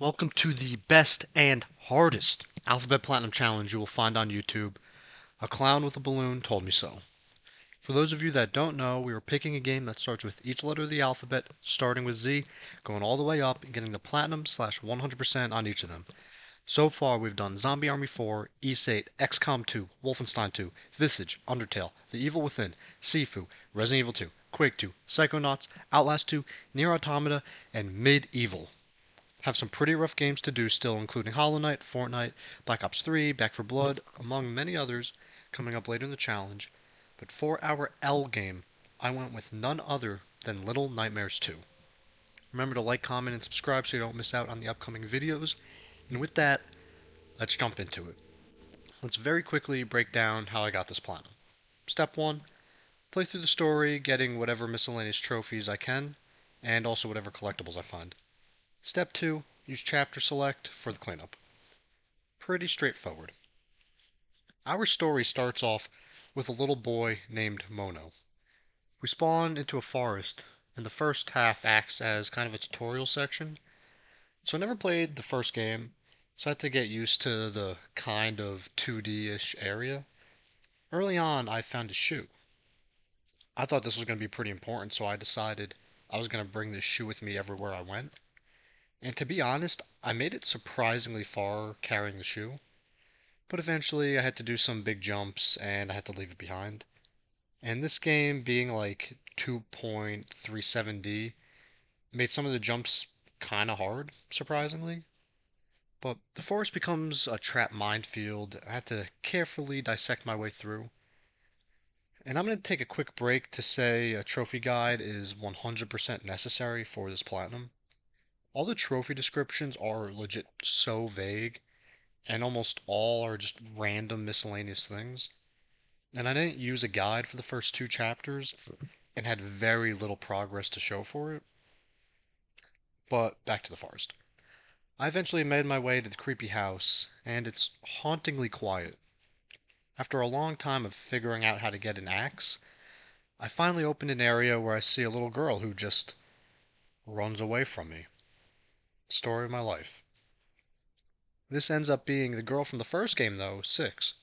Welcome to the best and hardest Alphabet Platinum Challenge you will find on YouTube. A clown with a balloon told me so. For those of you that don't know, we are picking a game that starts with each letter of the alphabet, starting with Z, going all the way up and getting the Platinum slash 100% on each of them. So far, we've done Zombie Army 4, Ys 8, XCOM 2, Wolfenstein 2, Visage, Undertale, The Evil Within, Sifu, Resident Evil 2, Quake 2, Psychonauts, Outlast 2, Nier Automata, and Medieval. Have some pretty rough games to do still, including Hollow Knight, Fortnite, Black Ops 3, Back 4 Blood, among many others coming up later in the challenge. But for our L game, I went with none other than Little Nightmares 2. Remember to like, comment, and subscribe so you don't miss out on the upcoming videos. And with that, let's jump into it. Let's very quickly break down how I got this platinum. Step 1, play through the story, getting whatever miscellaneous trophies I can, and also whatever collectibles I find. Step 2, use chapter select for the cleanup. Pretty straightforward. Our story starts off with a little boy named Mono. We spawn into a forest, and the first half acts as kind of a tutorial section. So I never played the first game, so I had to get used to the kind of 2D-ish area. Early on, I found a shoe. I thought this was going to be pretty important, so I decided I was going to bring this shoe with me everywhere I went. And to be honest, I made it surprisingly far carrying the shoe. But eventually I had to do some big jumps and I had to leave it behind. And this game being like 2.37D made some of the jumps kind of hard, surprisingly. But the forest becomes a trap minefield. I had to carefully dissect my way through. And I'm going to take a quick break to say a trophy guide is 100% necessary for this platinum. All the trophy descriptions are legit so vague, and almost all are just random miscellaneous things. And I didn't use a guide for the first two chapters and had very little progress to show for it. But back to the forest. I eventually made my way to the creepy house, and it's hauntingly quiet. After a long time of figuring out how to get an axe, I finally opened an area where I see a little girl who just runs away from me. Story of my life. This ends up being the girl from the first game, though, 6.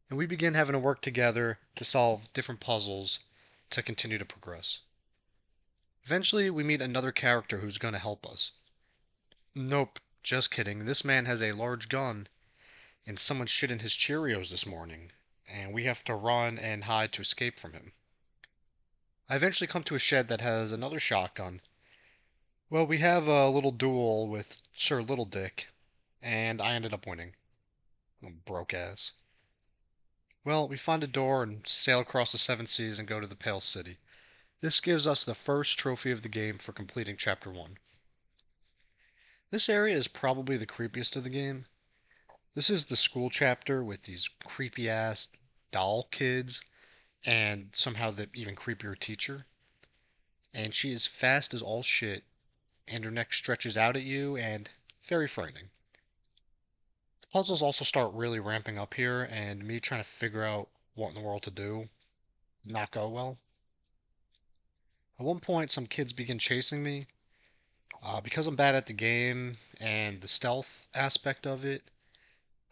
And we begin having to work together to solve different puzzles to continue to progress. Eventually, we meet another character who's going to help us. Nope, just kidding. This man has a large gun, and someone shit in his Cheerios this morning, and we have to run and hide to escape from him. I eventually come to a shed that has another shotgun. Well, we have a little duel with Sir Little Dick, and I ended up winning. Broke ass. Well, we find a door and sail across the seven seas and go to the Pale City. This gives us the first trophy of the game for completing Chapter 1. This area is probably the creepiest of the game. This is the school chapter with these creepy ass doll kids and somehow the even creepier teacher. And she is fast as all shit, and her neck stretches out at you, and very frightening. The puzzles also start really ramping up here, and me trying to figure out what in the world to do not go well. At one point, some kids begin chasing me. Because I'm bad at the game and the stealth aspect of it,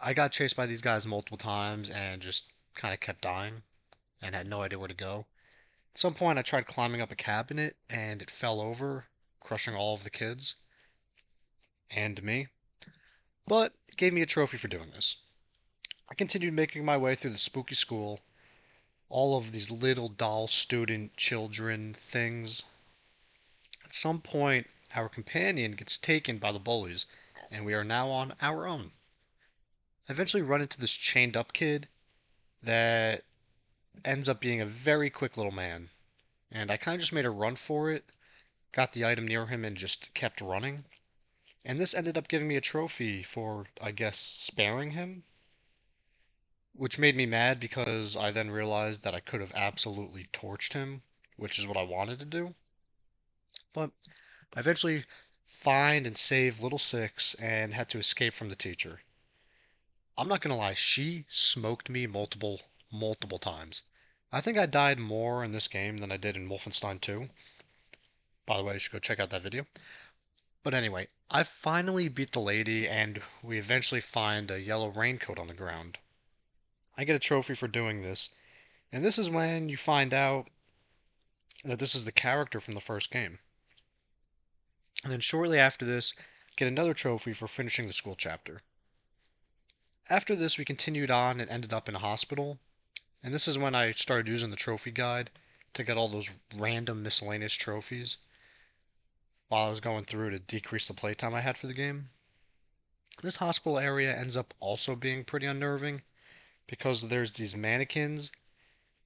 I got chased by these guys multiple times and just kind of kept dying and had no idea where to go. At some point, I tried climbing up a cabinet and it fell over, crushing all of the kids and me. But it gave me a trophy for doing this. I continued making my way through the spooky school, all of these little doll student children things. At some point, our companion gets taken by the bullies, and we are now on our own. I eventually run into this chained up kid that ends up being a very quick little man. And I kind of just made a run for it, got the item near him, and just kept running. And this ended up giving me a trophy for, I guess, sparing him, which made me mad because I then realized that I could have absolutely torched him, which is what I wanted to do. But I eventually find and save Little Six and had to escape from the teacher. I'm not gonna lie, she smoked me multiple times. I think I died more in this game than I did in Wolfenstein 2. By the way, you should go check out that video. But anyway, I finally beat the lady, and we eventually find a yellow raincoat on the ground. I get a trophy for doing this, and this is when you find out that this is the character from the first game. And then shortly after this, get another trophy for finishing the school chapter. After this, we continued on and ended up in a hospital, and this is when I started using the trophy guide to get all those random miscellaneous trophies while I was going through to decrease the playtime I had for the game. This hospital area ends up also being pretty unnerving because there's these mannequins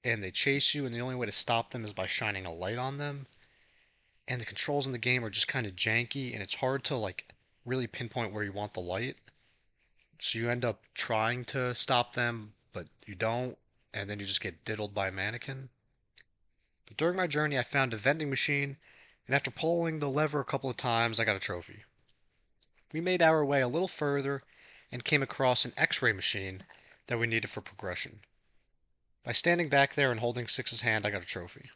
and they chase you, and the only way to stop them is by shining a light on them. And the controls in the game are just kind of janky, and it's hard to like really pinpoint where you want the light. So you end up trying to stop them, but you don't, and then you just get diddled by a mannequin. But during my journey, I found a vending machine, and after pulling the lever a couple of times, I got a trophy. We made our way a little further and came across an x ray machine that we needed for progression. By standing back there and holding Six's hand, I got a trophy.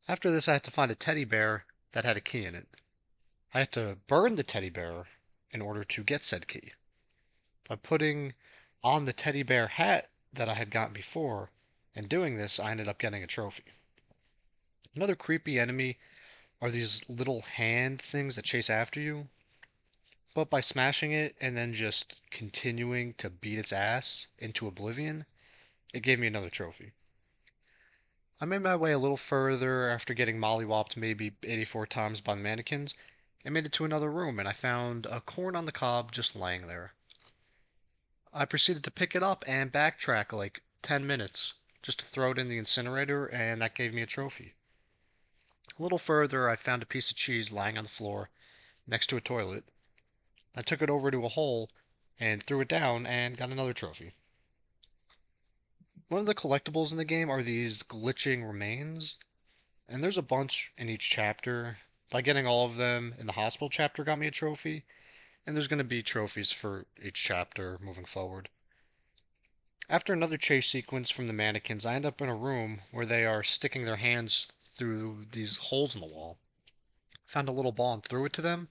After this, I had to find a teddy bear that had a key in it. I had to burn the teddy bear in order to get said key. By putting on the teddy bear hat that I had gotten before and doing this, I ended up getting a trophy. Another creepy enemy are these little hand things that chase after you, but by smashing it and then just continuing to beat its ass into oblivion, it gave me another trophy. I made my way a little further after getting mollywopped maybe 84 times by the mannequins and made it to another room, and I found a corn on the cob just laying there. I proceeded to pick it up and backtrack like 10 minutes just to throw it in the incinerator, and that gave me a trophy. A little further, I found a piece of cheese lying on the floor next to a toilet. I took it over to a hole and threw it down and got another trophy. One of the collectibles in the game are these glitching remains, and there's a bunch in each chapter. By getting all of them in the hospital chapter got me a trophy, and there's going to be trophies for each chapter moving forward. After another chase sequence from the mannequins, I end up in a room where they are sticking their hands through these holes in the wall. Found a little ball and threw it to them,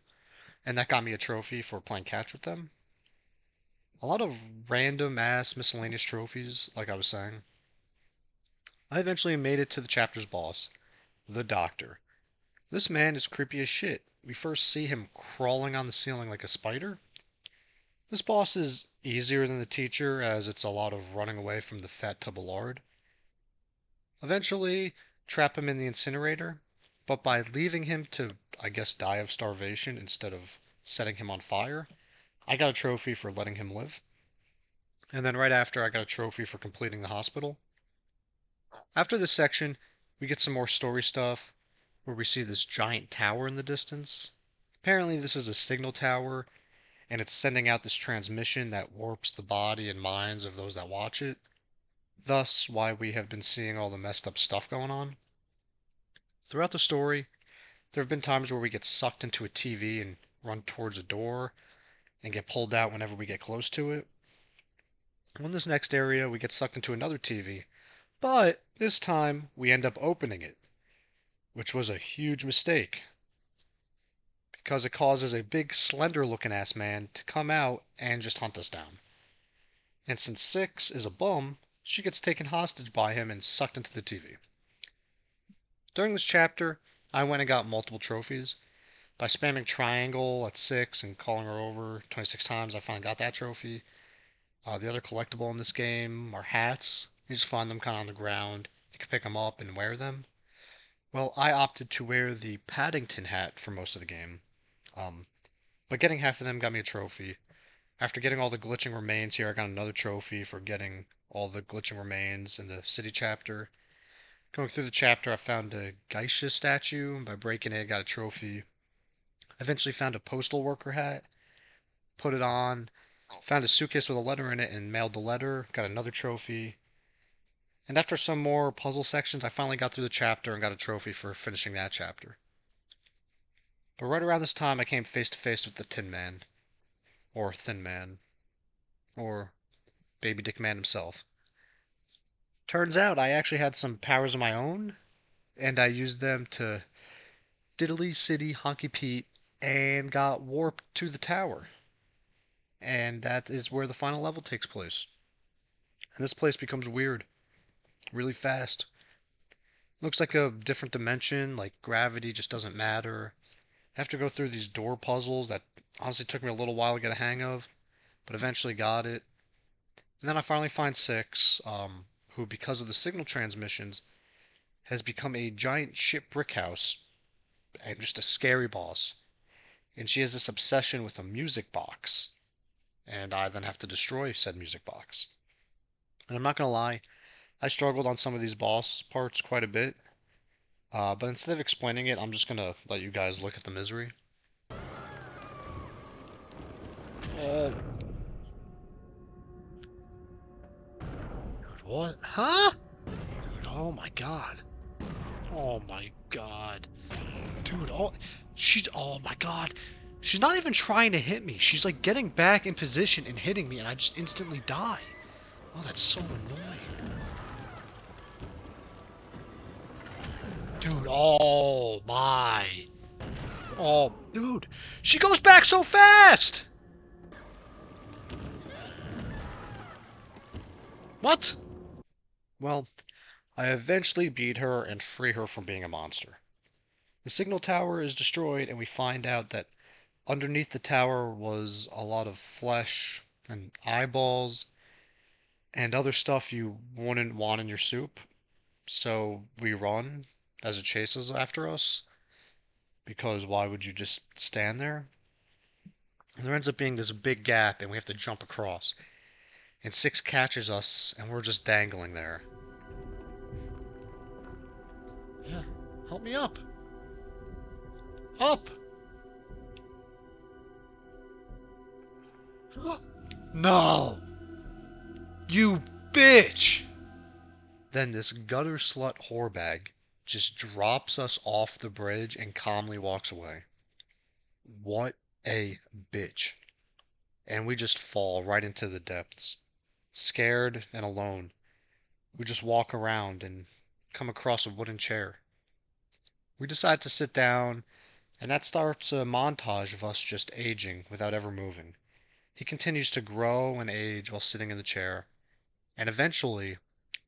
and that got me a trophy for playing catch with them. A lot of random ass miscellaneous trophies, like I was saying. I eventually made it to the chapter's boss, the Doctor. This man is creepy as shit. We first see him crawling on the ceiling like a spider. This boss is easier than the teacher, as it's a lot of running away from the fat tub of lard. Eventually, trap him in the incinerator, but by leaving him to, I guess, die of starvation instead of setting him on fire, I got a trophy for letting him live. And then right after, I got a trophy for completing the hospital. After this section, we get some more story stuff where we see this giant tower in the distance. Apparently, this is a signal tower, and it's sending out this transmission that warps the body and minds of those that watch it. Thus, why we have been seeing all the messed up stuff going on. Throughout the story, there have been times where we get sucked into a TV and run towards a door and get pulled out whenever we get close to it. In this next area, we get sucked into another TV, but this time we end up opening it, which was a huge mistake because it causes a big slender looking ass man to come out and just hunt us down. And since Six is a bum, she gets taken hostage by him and sucked into the TV. During this chapter, I went and got multiple trophies. By spamming triangle at 6 and calling her over 26 times, I finally got that trophy. The other collectible in this game are hats. You just find them kind of on the ground. You can pick them up and wear them. Well, I opted to wear the Paddington hat for most of the game. Um, but getting half of them got me a trophy. After getting all the glitching remains here, I got another trophy for getting all the glitching remains in the city chapter. Going through the chapter, I found a geisha statue. By breaking it, I got a trophy. I eventually found a postal worker hat, put it on, found a suitcase with a letter in it and mailed the letter, got another trophy. And after some more puzzle sections, I finally got through the chapter and got a trophy for finishing that chapter. But right around this time, I came face to face with the Tin Man, or Thin Man, or Baby Dick Man himself. Turns out I actually had some powers of my own, and I used them to diddly city honky Pete and got warped to the tower. And that is where the final level takes place. And this place becomes weird really fast. Looks like a different dimension, like gravity just doesn't matter. I have to go through these door puzzles that honestly took me a little while to get a hang of, but eventually got it. And then I finally find Six, who, because of the signal transmissions, has become a giant ship brick house and just a scary boss. And she has this obsession with a music box, and I then have to destroy said music box. And I'm not gonna lie, I struggled on some of these boss parts quite a bit, but instead of explaining it, I'm just gonna let you guys look at the misery. Oh, dude, what? Huh? Dude, oh my god. Oh my god. Dude, oh my god. She's not even trying to hit me. She's like getting back in position and hitting me, and I just instantly die. Oh, that's so annoying. Dude, oh my. Oh, dude. She goes back so fast! What? Well, I eventually beat her and free her from being a monster. The signal tower is destroyed, and we find out that underneath the tower was a lot of flesh and eyeballs and other stuff you wouldn't want in your soup. So we run as it chases after us, because why would you just stand there? And there ends up being this big gap, and we have to jump across. And Six catches us, and we're just dangling there. Yeah, help me up. Up! No! You bitch! Then this gutter slut whorebag just drops us off the bridge and calmly walks away. What a bitch. And we just fall right into the depths. Scared and alone. We just walk around and come across a wooden chair. We decide to sit down, and that starts a montage of us just aging without ever moving. He continues to grow and age while sitting in the chair, and eventually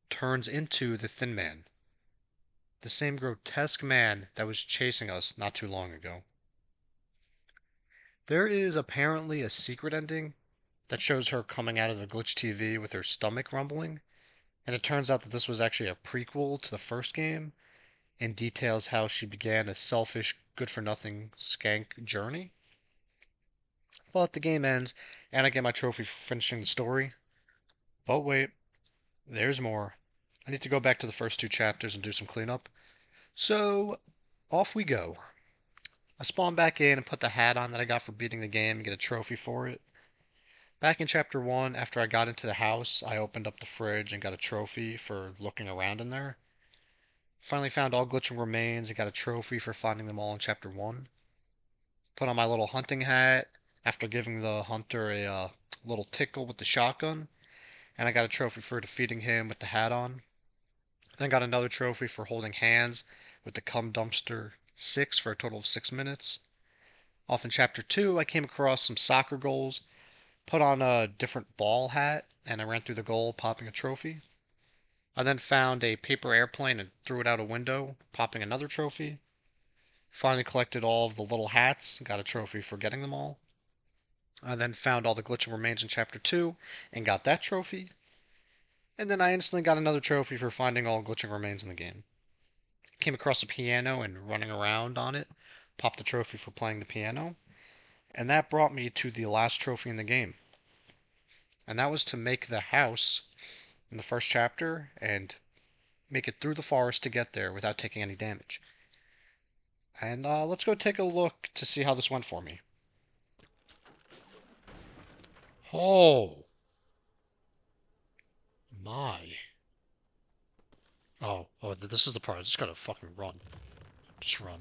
turns into the Thin Man, the same grotesque man that was chasing us not too long ago. There is apparently a secret ending that shows her coming out of the glitch TV with her stomach rumbling, and it turns out that this was actually a prequel to the first game and details how she began a selfish, good for nothing skank journey. But the game ends, and I get my trophy for finishing the story. But wait, there's more. I need to go back to the first two chapters and do some cleanup. So, off we go. I spawn back in and put the hat on that I got for beating the game and get a trophy for it. Back in chapter 1, after I got into the house, I opened up the fridge and got a trophy for looking around in there. Finally found all glitching remains and got a trophy for finding them all in chapter 1. Put on my little hunting hat after giving the hunter a little tickle with the shotgun, and I got a trophy for defeating him with the hat on. Then got another trophy for holding hands with the cum dumpster 6 for a total of 6 minutes. Off in chapter 2, I came across some soccer goals, put on a different ball hat, and I ran through the goal, popping a trophy. I then found a paper airplane and threw it out a window, popping another trophy. Finally collected all of the little hats, got a trophy for getting them all. I then found all the glitching remains in chapter 2 and got that trophy. And then I instantly got another trophy for finding all glitching remains in the game. Came across a piano and running around on it, popped the trophy for playing the piano. And that brought me to the last trophy in the game. And that was to make the house in the first chapter and make it through the forest to get there without taking any damage. And let's go take a look to see how this went for me. Oh my. Oh, this is the part. I just gotta fucking run. Just run.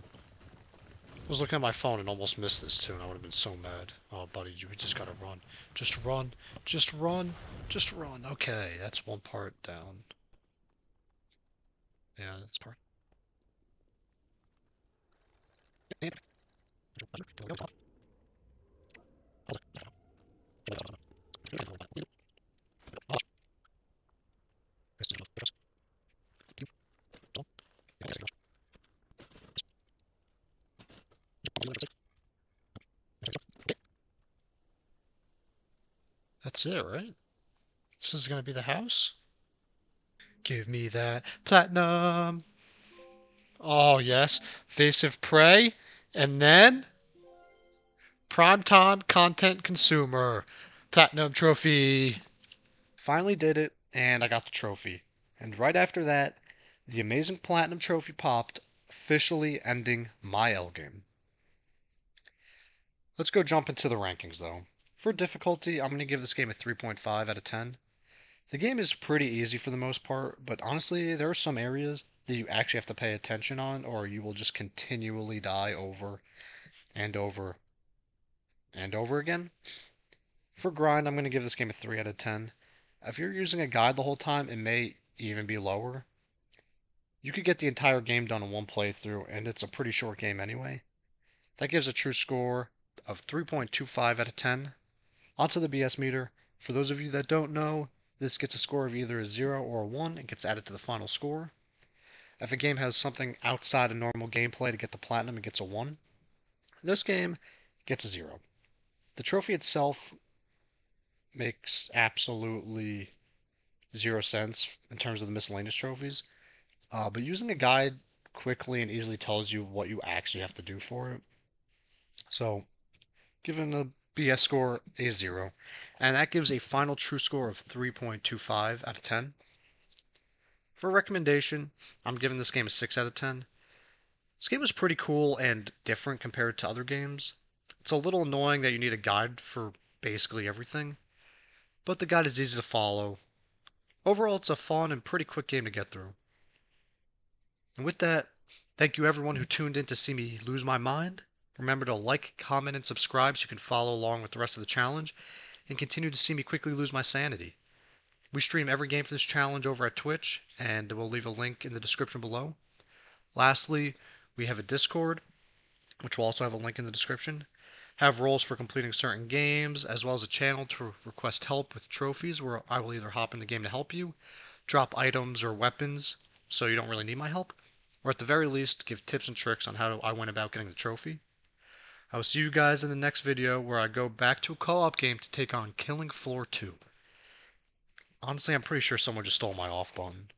I was looking at my phone and almost missed this too, and I would have been so mad. Oh, buddy, you just gotta run. Just run. Just run. Just run. Okay, that's one part down. Yeah, that's part. That's it, right? This is gonna be the house? Give me that platinum. Oh, yes. Evasive prey. And then primetime content consumer. Platinum trophy. Finally did it, and I got the trophy. And right after that, the amazing platinum trophy popped, officially ending my L game. Let's go jump into the rankings though. For difficulty, I'm going to give this game a 3.5 out of 10. The game is pretty easy for the most part, but honestly, there are some areas that you actually have to pay attention on, or you will just continually die over and over and over again. For grind, I'm going to give this game a 3 out of 10. If you're using a guide the whole time, it may even be lower. You could get the entire game done in one playthrough, and it's a pretty short game anyway. That gives a true score of 3.25 out of 10. Onto the BS meter. For those of you that don't know, this gets a score of either a 0 or a 1 and gets added to the final score. If a game has something outside of normal gameplay to get the platinum, it gets a 1. This game gets a 0. The trophy itself makes absolutely 0 sense in terms of the miscellaneous trophies, but using a guide quickly and easily tells you what you actually have to do for it. So, given the BS score a 0, and that gives a final true score of 3.25 out of 10. For a recommendation, I'm giving this game a 6 out of 10. This game is pretty cool and different compared to other games. It's a little annoying that you need a guide for basically everything, but the guide is easy to follow. Overall, it's a fun and pretty quick game to get through. And with that, thank you everyone who tuned in to see me lose my mind. Remember to like, comment, and subscribe so you can follow along with the rest of the challenge and continue to see me quickly lose my sanity. We stream every game for this challenge over at Twitch, and we'll leave a link in the description below. Lastly, we have a Discord, which will also have a link in the description. Have roles for completing certain games, as well as a channel to request help with trophies, where I will either hop in the game to help you, drop items or weapons so you don't really need my help, or at the very least, give tips and tricks on how I went about getting the trophy. I will see you guys in the next video where I go back to a co-op game to take on Killing Floor 2. Honestly, I'm pretty sure someone just stole my off button.